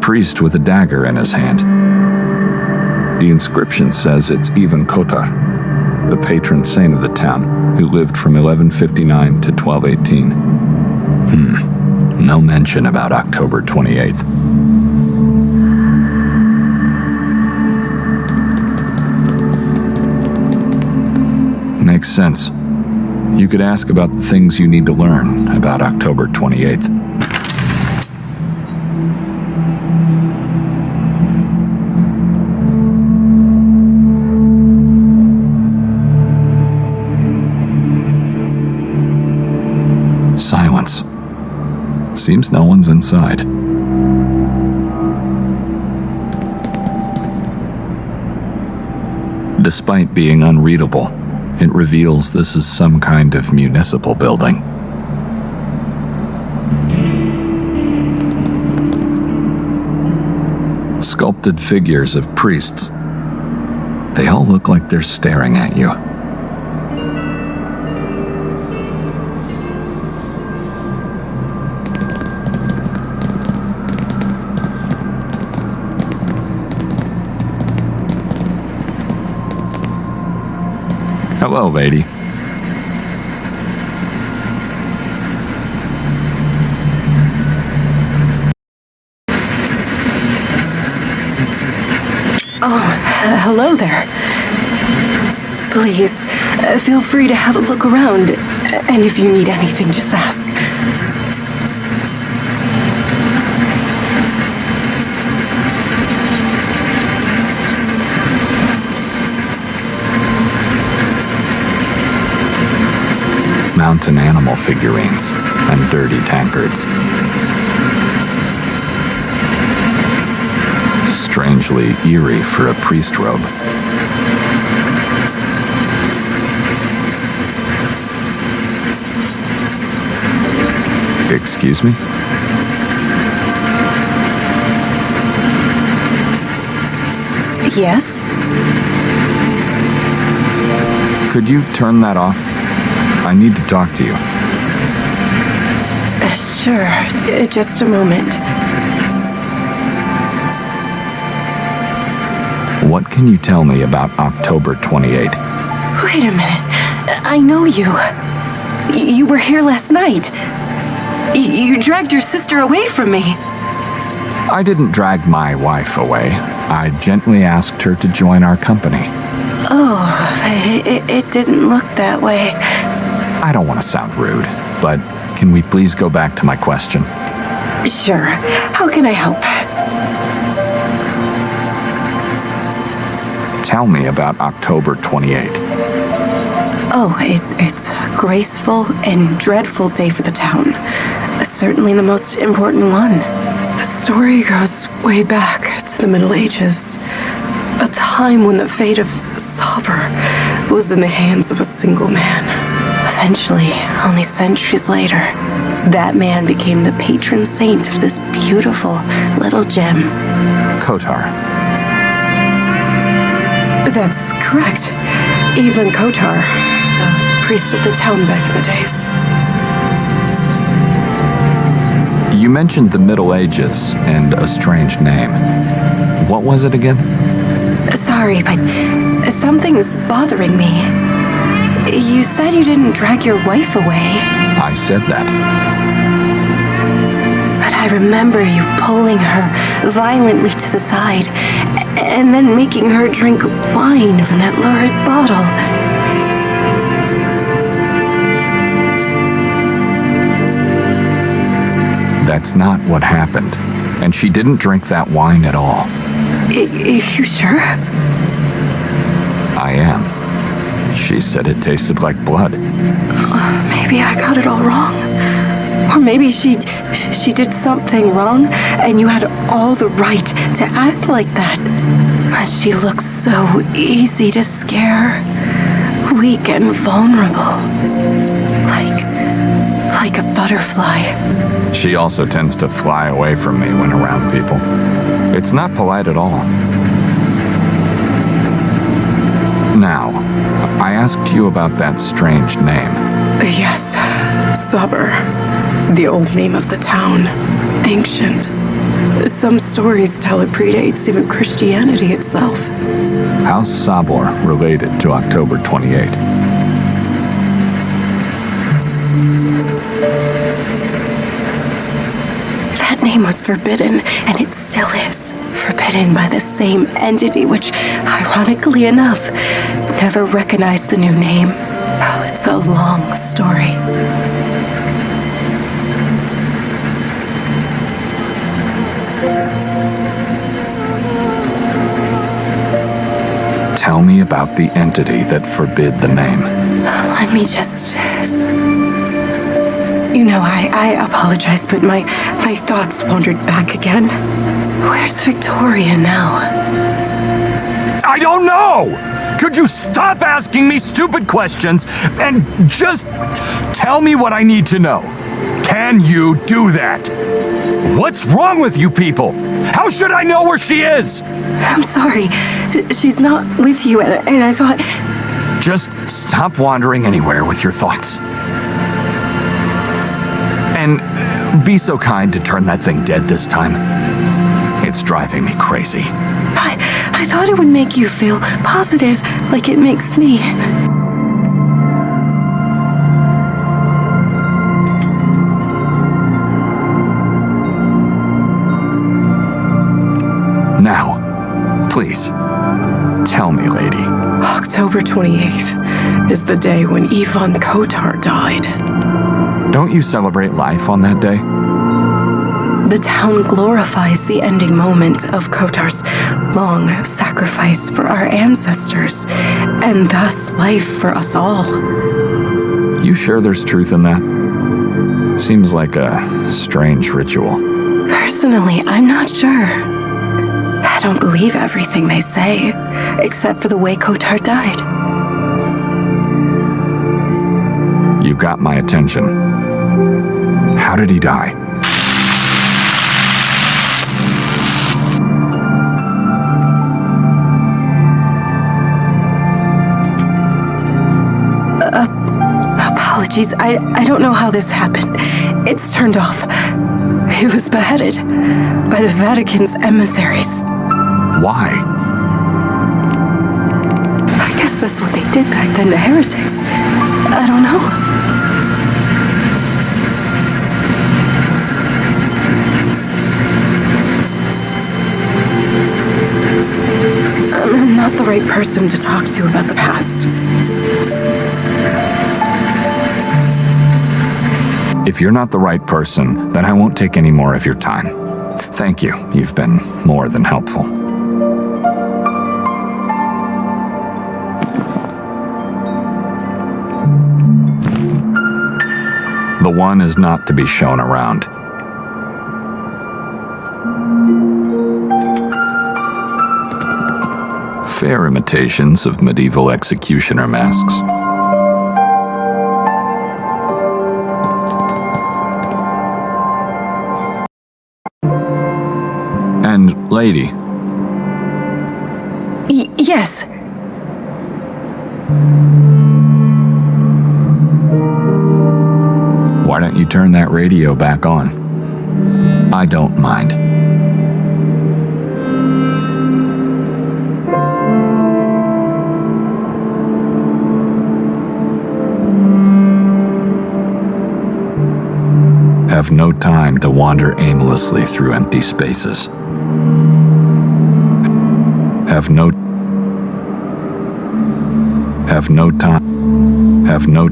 priest with a dagger in his hand. The inscription says it's even Kotar, the patron saint of the town, who lived from 1159 to 1218. No mention about October 28th. Makes sense. You could ask about the things you need to learn about October 28th. Silence. Seems no one's inside. Despite being unreadable, it reveals this is some kind of municipal building. Sculpted figures of priests. They all look like they're staring at you. Hello, lady. Hello there. Please, feel free to have a look around, and if you need anything, just ask. Mountain animal figurines and dirty tankards. Strangely eerie for a priest robe. Excuse me? Yes? Could you turn that off? I need to talk to you. Sure, just a moment. What can you tell me about October 28? Wait a minute. I know you. You were here last night. You dragged your sister away from me. I didn't drag my wife away. I gently asked her to join our company. Oh, it didn't look that way. I don't want to sound rude, but can we please go back to my question? Sure. How can I help? Tell me about October 28. Oh, it's a graceful and dreadful day for the town. Certainly the most important one. The story goes way back to the Middle Ages. A time when the fate of Oktober was in the hands of a single man. Eventually, only centuries later, that man became the patron saint of this beautiful little gem. Kotar. That's correct. Even Kotar, the priest of the town back in the days. You mentioned the Middle Ages and a strange name. What was it again? Sorry, but something's bothering me. You said you didn't drag your wife away. I said that. But I remember you pulling her violently to the side and then making her drink wine from that lurid bottle. That's not what happened. And she didn't drink that wine at all. You sure? I am. She said it tasted like blood. Maybe I got it all wrong. Or maybe she did something wrong and you had all the right to act like that. But she looks so easy to scare. Weak and vulnerable. Like a butterfly. She also tends to fly away from me when around people. It's not polite at all. Now, I asked you about that strange name. Yes, Oktober. The old name of the town. Ancient. Some stories tell it predates even Christianity itself. How's Sabor related to October 28? That name was forbidden, and it still is. Forbidden by the same entity which, ironically enough, never recognized the new name. Oh, it's a long story. Tell me about the entity that forbid the name. Let me just... You know, I apologize, but my thoughts wandered back again. Where's Victoria now? I don't know! Could you stop asking me stupid questions and just tell me what I need to know? Can you do that? What's wrong with you people? How should I know where she is? I'm sorry. She's not with you, and I thought... Just stop wandering anywhere with your thoughts. And be so kind to turn that thing dead this time. It's driving me crazy. I thought it would make you feel positive, like it makes me. Now, please, tell me, lady. October 28th is the day when Ivan Kotar died. Don't you celebrate life on that day? The town glorifies the ending moment of Kotar's long sacrifice for our ancestors, and thus life for us all. You sure there's truth in that? Seems like a strange ritual. Personally, I'm not sure. I don't believe everything they say, except for the way Kotar died. You got my attention. How did he die? Apologies, I don't know how this happened. It's turned off. He was beheaded by the Vatican's emissaries. Why? I guess that's what they did back then to heretics. I don't know. I'm not the right person to talk to about the past. If you're not the right person, then I won't take any more of your time. Thank you. You've been more than helpful. The one is not to be shown around. Fair imitations of medieval executioner masks. And, lady. Yes. Why don't you turn that radio back on? I don't mind. Have no time to wander aimlessly through empty spaces. Have no time. Have no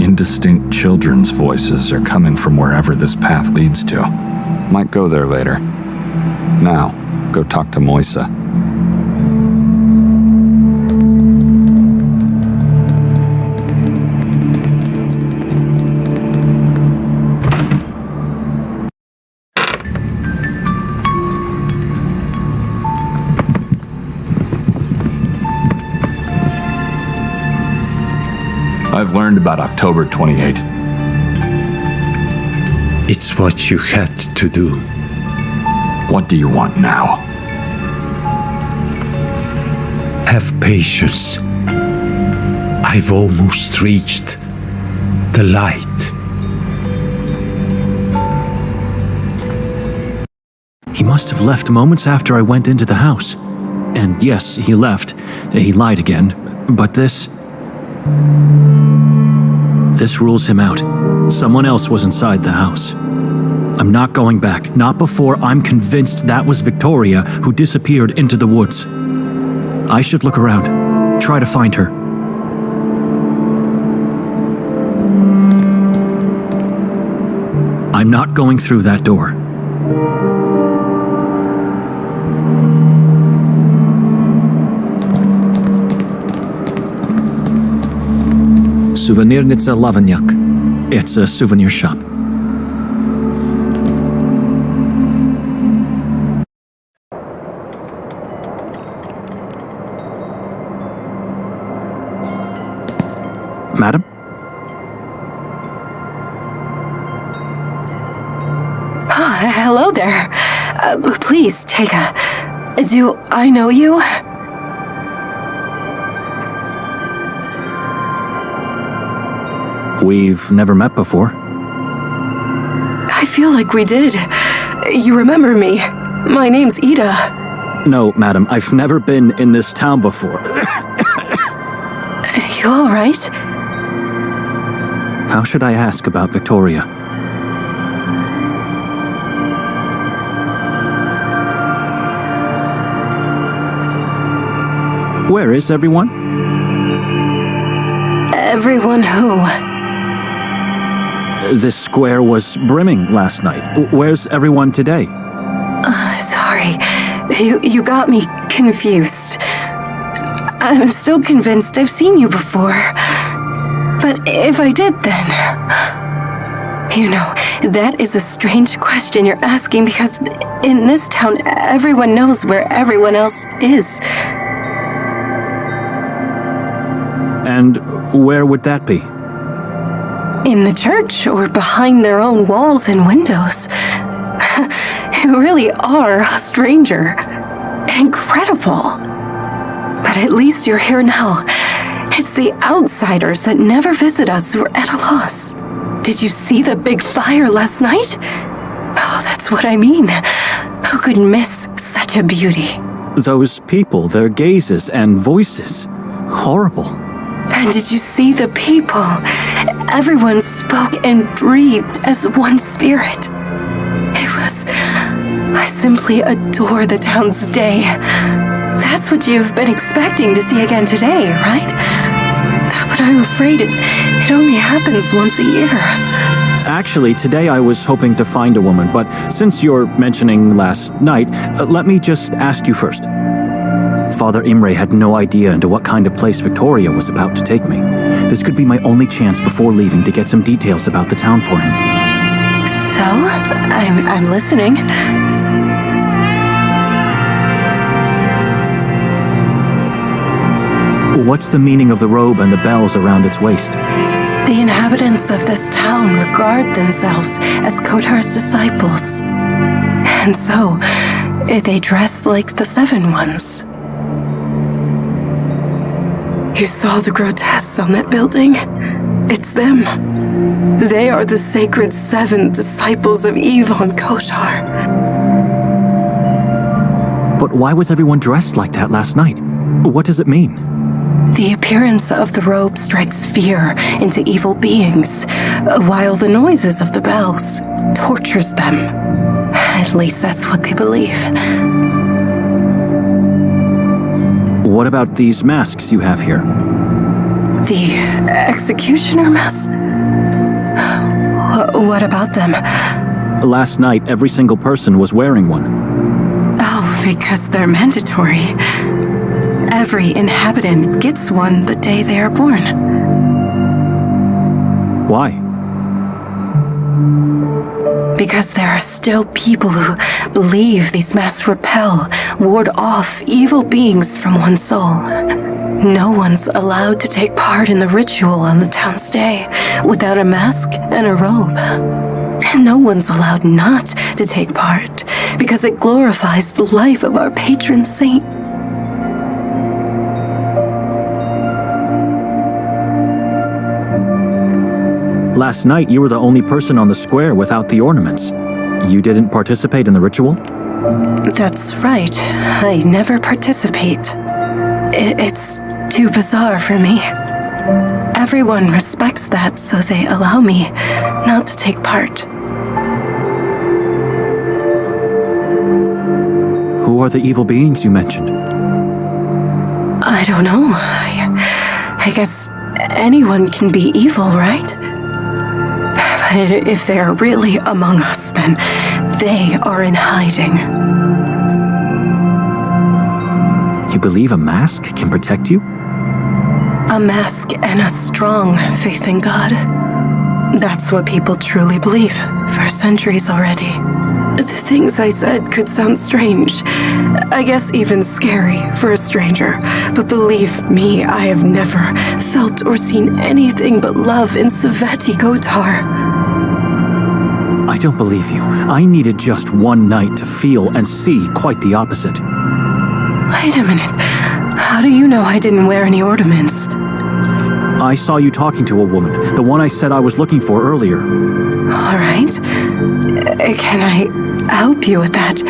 indistinct children's voices are coming from wherever this path leads to. Might go there later. Now, go talk to Moisa. I've learned about October 28. It's what you had to do. What do you want now? Have patience. I've almost reached the light. He must have left moments after I went into the house. And yes, he left. He lied again. But this rules him out. Someone else was inside the house. I'm not going back. Not before I'm convinced that was Victoria who disappeared into the woods. I should look around. Try to find her. I'm not going through that door. Souvenirnica Lavanyak. It's a souvenir shop. Madam? Hello there. Please, take a... Do I know you? We've never met before. I feel like we did. You remember me. My name's Ida. No, madam, I've never been in this town before. You all right? How should I ask about Victoria? Where is everyone? Everyone who? This square was brimming last night. Where's everyone today? Sorry. You got me confused. I'm still convinced I've seen you before. But if I did, then... You know, that is a strange question you're asking because in this town, everyone knows where everyone else is. And where would that be? In the church or behind their own walls and windows. You really are a stranger. Incredible. But at least you're here now. It's the outsiders that never visit us who are at a loss. Did you see the big fire last night? Oh, that's what I mean. Who could miss such a beauty? Those people, their gazes and voices. Horrible. And did you see the people? Everyone spoke and breathed as one spirit. I simply adore the town's day. That's what you've been expecting to see again today, right? But I'm afraid it only happens once a year. Actually, today I was hoping to find a woman, but since you're mentioning last night, let me just ask you first. Father Imre had no idea into what kind of place Victoria was about to take me. This could be my only chance before leaving to get some details about the town for him. So, I'm listening. What's the meaning of the robe and the bells around its waist? The inhabitants of this town regard themselves as Kotar's disciples. And so, they dress like the Seven Ones. You saw the grotesques on that building? It's them. They are the sacred 7 disciples of Ivan Kotar. But why was everyone dressed like that last night? What does it mean? The appearance of the robe strikes fear into evil beings, while the noises of the bells tortures them. At least that's what they believe. What about these masks you have here? The executioner mask? What about them? Last night, every single person was wearing one. Oh, because they're mandatory. Every inhabitant gets one the day they are born. Why? Because there are still people who believe these masks repel, ward off evil beings from one's soul. No one's allowed to take part in the ritual on the town's day without a mask and a robe. And no one's allowed not to take part because it glorifies the life of our patron saint. Last night, you were the only person on the square without the ornaments. You didn't participate in the ritual? That's right. I never participate. It's too bizarre for me. Everyone respects that, so they allow me not to take part. Who are the evil beings you mentioned? I don't know. I guess anyone can be evil, right? But if they're really among us, then they are in hiding. You believe a mask can protect you? A mask and a strong faith in God. That's what people truly believe for centuries already. The things I said could sound strange. I guess even scary for a stranger. But believe me, I have never felt or seen anything but love in Sveti Kotar. I don't believe you. I needed just one night to feel and see quite the opposite. Wait a minute. How do you know I didn't wear any ornaments? I saw you talking to a woman, the one I said I was looking for earlier. All right. Can I help you with that?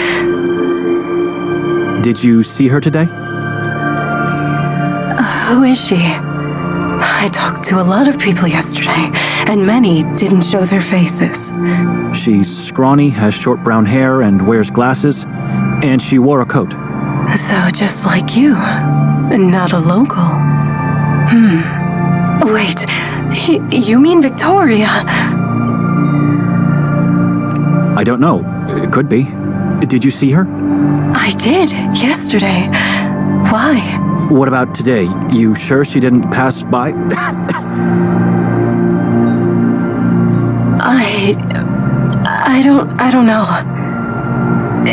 Did you see her today? Who is she? I talked to a lot of people yesterday, and many didn't show their faces. She's scrawny, has short brown hair, and wears glasses, and she wore a coat. So just like you, not a local. Wait, you mean Victoria? I don't know. It could be. Did you see her? I did, yesterday. Why? What about today? You sure she didn't pass by? I don't know.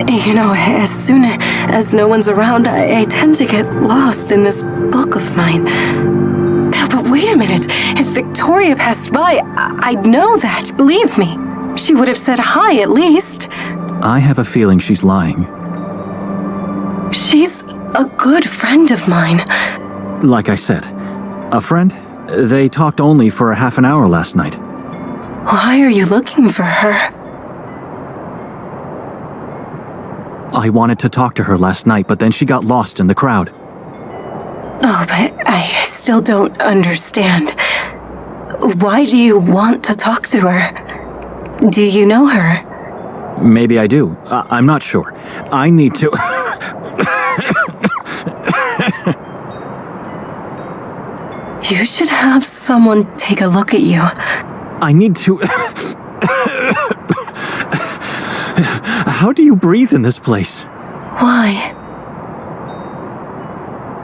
You know, as soon as no one's around, I tend to get lost in this book of mine. But wait a minute. If Victoria passed by, I'd know that, believe me. She would have said hi at least. I have a feeling she's lying. She's a good friend of mine. Like I said, a friend? They talked only for a half an hour last night. Why are you looking for her? I wanted to talk to her last night, but then she got lost in the crowd. Oh, but I still don't understand. Why do you want to talk to her? Do you know her? Maybe I do. I'm not sure. I need to... You should have someone take a look at you. I need to... How do you breathe in this place? Why?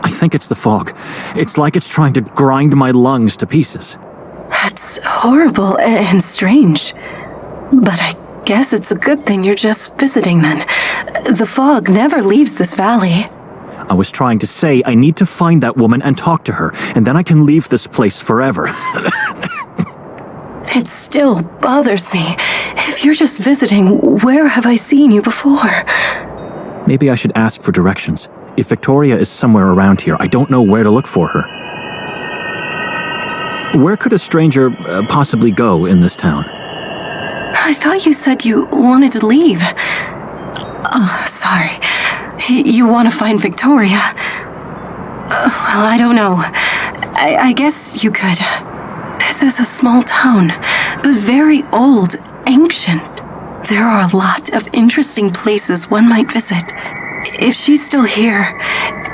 I think it's the fog. It's like it's trying to grind my lungs to pieces. That's horrible and strange. But I guess it's a good thing you're just visiting then. The fog never leaves this valley. I was trying to say I need to find that woman and talk to her, and then I can leave this place forever. It still bothers me. If you're just visiting, where have I seen you before? Maybe I should ask for directions. If Victoria is somewhere around here, I don't know where to look for her. Where could a stranger possibly go in this town? I thought you said you wanted to leave. Oh, sorry. You want to find Victoria? Well, I don't know. I guess you could. This is a small town, but very old, ancient. There are a lot of interesting places one might visit. If she's still here,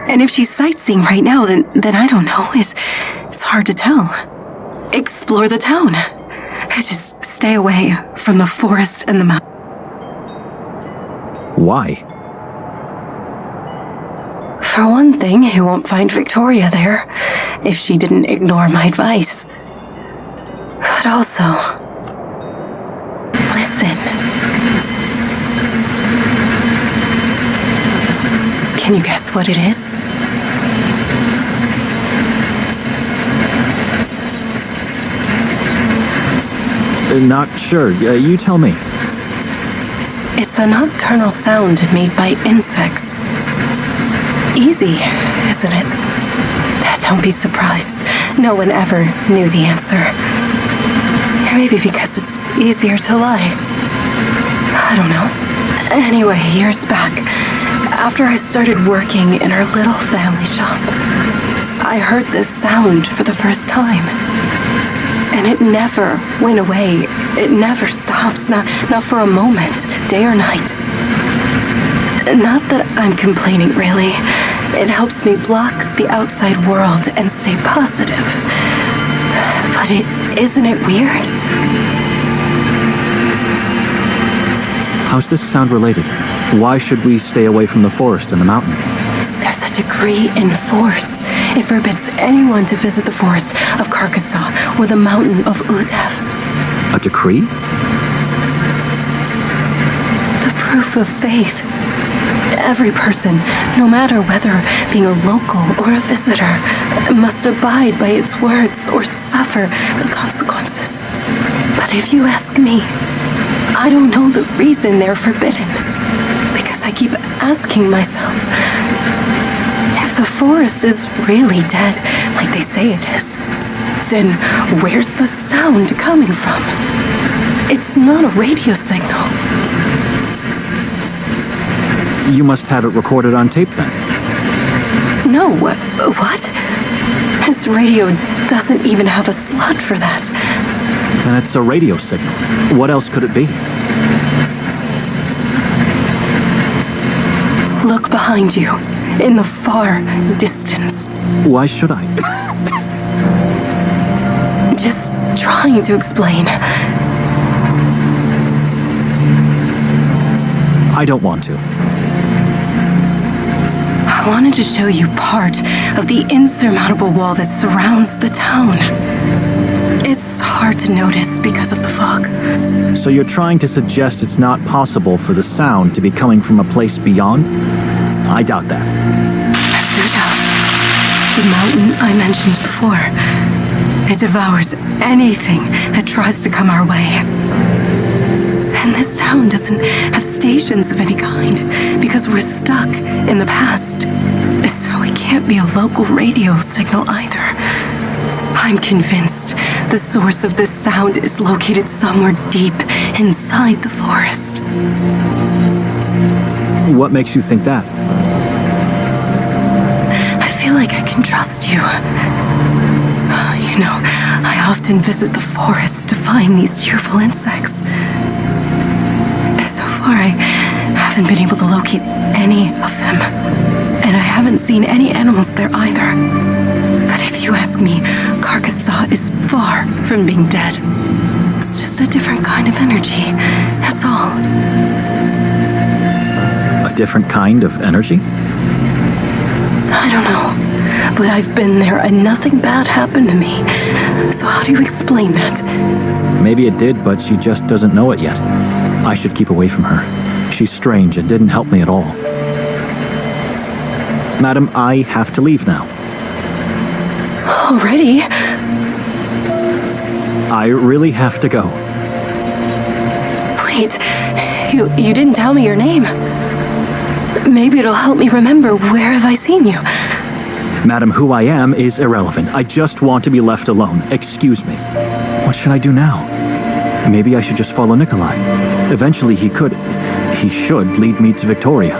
and if she's sightseeing right now, then I don't know. It's hard to tell. Explore the town. Just stay away from the forest and the mountains. Why? For one thing, you won't find Victoria there if she didn't ignore my advice. But also, listen. Can you guess what it is? Not sure. You tell me. It's a nocturnal sound made by insects. Easy, isn't it? Don't be surprised. No one ever knew the answer. maybe because it's easier to lie. I don't know. Anyway, years back, after I started working in our little family shop, I heard this sound for the first time. And it never went away. It never stops, not for a moment, day or night. Not that I'm complaining, really. It helps me block the outside world and stay positive. But isn't it weird? How's this sound related? Why should we stay away from the forest and the mountain? There's a decree in force. It forbids anyone to visit the forest of Carcassonne or the mountain of Udev. A decree? The proof of faith. Every person, no matter whether being a local or a visitor, must abide by its words or suffer the consequences. But if you ask me, I don't know the reason they're forbidden. Because I keep asking myself, if the forest is really dead, like they say it is, then where's the sound coming from? It's not a radio signal. You must have it recorded on tape then. No, what? This radio doesn't even have a slot for that. Then it's a radio signal. What else could it be? Look behind you, in the far distance. Why should I? Just trying to explain. I don't want to. I wanted to show you part of the insurmountable wall that surrounds the town. It's hard to notice because of the fog. So you're trying to suggest it's not possible for the sound to be coming from a place beyond? I doubt that. That's too tough. The mountain I mentioned before. It devours anything that tries to come our way. And this town doesn't have stations of any kind because we're stuck in the past. So it can't be a local radio signal either. I'm convinced the source of this sound is located somewhere deep inside the forest. What makes you think that? I feel like I can trust you. You know, I often visit the forest to find these cheerful insects. So far, I haven't been able to locate any of them. And I haven't seen any animals there either. But if you ask me, Carcassonne is far from being dead. It's just a different kind of energy, that's all. A different kind of energy? I don't know, but I've been there and nothing bad happened to me. So how do you explain that? Maybe it did, but she just doesn't know it yet. I should keep away from her. She's strange and didn't help me at all. Madam, I have to leave now. Already? I really have to go. Wait, you didn't tell me your name. Maybe it'll help me remember where have I seen you. Madam, who I am is irrelevant. I just want to be left alone. Excuse me. What should I do now? Maybe I should just follow Nikolay. Eventually he should lead me to Victoria.